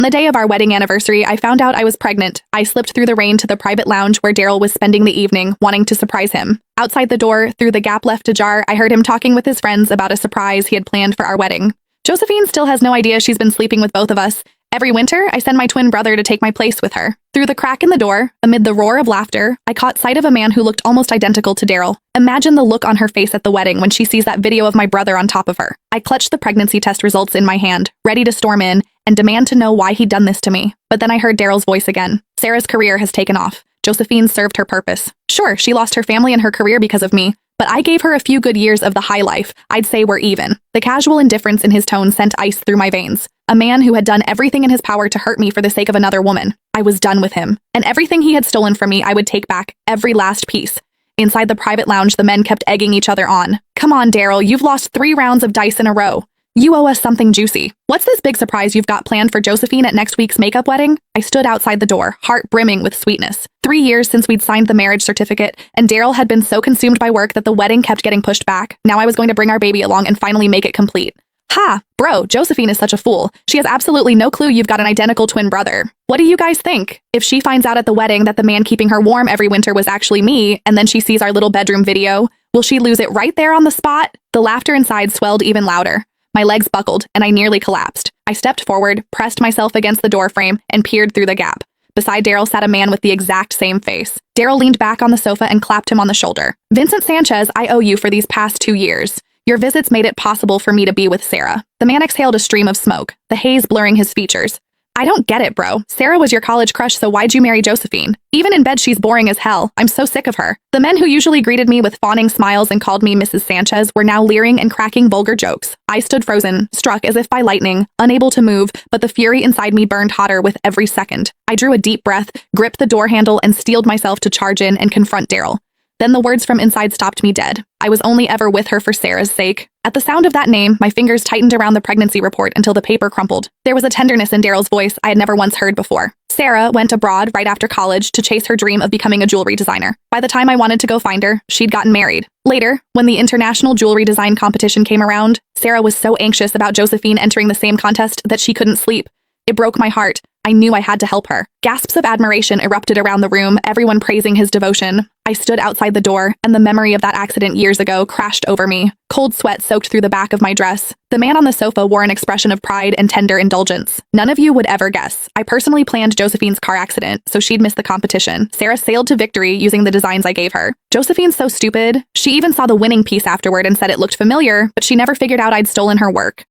On the day of our wedding anniversary, I found out I was pregnant. I slipped through the rain to the private lounge where Daryl was spending the evening, wanting to surprise him. Outside the door, through the gap left ajar, I heard him talking with his friends about a surprise he had planned for our wedding. Josephine still has no idea she's been sleeping with both of us. Every winter, I send my twin brother to take my place with her. Through the crack in the door, amid the roar of laughter, I caught sight of a man who looked almost identical to Daryl. Imagine the look on her face at the wedding when she sees that video of my brother on top of her. I clutched the pregnancy test results in my hand, ready to storm in and demand to know why he'd done this to me. But then I heard Daryl's voice again. Sarah's career has taken off. Josephine served her purpose. Sure, she lost her family and her career because of me, but I gave her a few good years of the high life. I'd say we're even. The casual indifference in his tone sent ice through my veins. A man who had done everything in his power to hurt me for the sake of another woman. I was done with him. And everything he had stolen from me, I would take back, every last piece. Inside the private lounge, the men kept egging each other on. Come on, Daryl, you've lost 3 rounds of dice in a row. You owe us something juicy. What's this big surprise you've got planned for Josephine at next week's makeup wedding? I stood outside the door, heart brimming with sweetness. 3 years since we'd signed the marriage certificate, and Daryl had been so consumed by work that the wedding kept getting pushed back. Now I was going to bring our baby along and finally make it complete. Ha! Bro, Josephine is such a fool. She has absolutely no clue you've got an identical twin brother. What do you guys think? If she finds out at the wedding that the man keeping her warm every winter was actually me, and then she sees our little bedroom video, will she lose it right there on the spot? The laughter inside swelled even louder. My legs buckled, and I nearly collapsed. I stepped forward, pressed myself against the door frame, and peered through the gap. Beside Daryl sat a man with the exact same face. Daryl leaned back on the sofa and clapped him on the shoulder. Vincent Sanchez, I owe you for these past 2 years. Your visits made it possible for me to be with Sarah. The man exhaled a stream of smoke, the haze blurring his features. I don't get it, bro. Sarah was your college crush, so why'd you marry Josephine? Even in bed, she's boring as hell. I'm so sick of her. The men who usually greeted me with fawning smiles and called me Mrs. Sanchez were now leering and cracking vulgar jokes. I stood frozen, struck as if by lightning, unable to move, but the fury inside me burned hotter with every second. I drew a deep breath, gripped the door handle, and steeled myself to charge in and confront Daryl. Then the words from inside stopped me dead. I was only ever with her for Sarah's sake. At the sound of that name, my fingers tightened around the pregnancy report until the paper crumpled. There was a tenderness in Daryl's voice I had never once heard before. Sarah went abroad right after college to chase her dream of becoming a jewelry designer. By the time I wanted to go find her, she'd gotten married. Later, when the international jewelry design competition came around, Sarah was so anxious about Josephine entering the same contest that she couldn't sleep. It broke my heart. I knew I had to help her. Gasps of admiration erupted around the room, everyone praising his devotion. I stood outside the door, and the memory of that accident years ago crashed over me. Cold sweat soaked through the back of my dress. The man on the sofa wore an expression of pride and tender indulgence. None of you would ever guess. I personally planned Josephine's car accident, so she'd miss the competition. Sarah sailed to victory using the designs I gave her. Josephine's so stupid. She even saw the winning piece afterward and said it looked familiar, but she never figured out I'd stolen her work.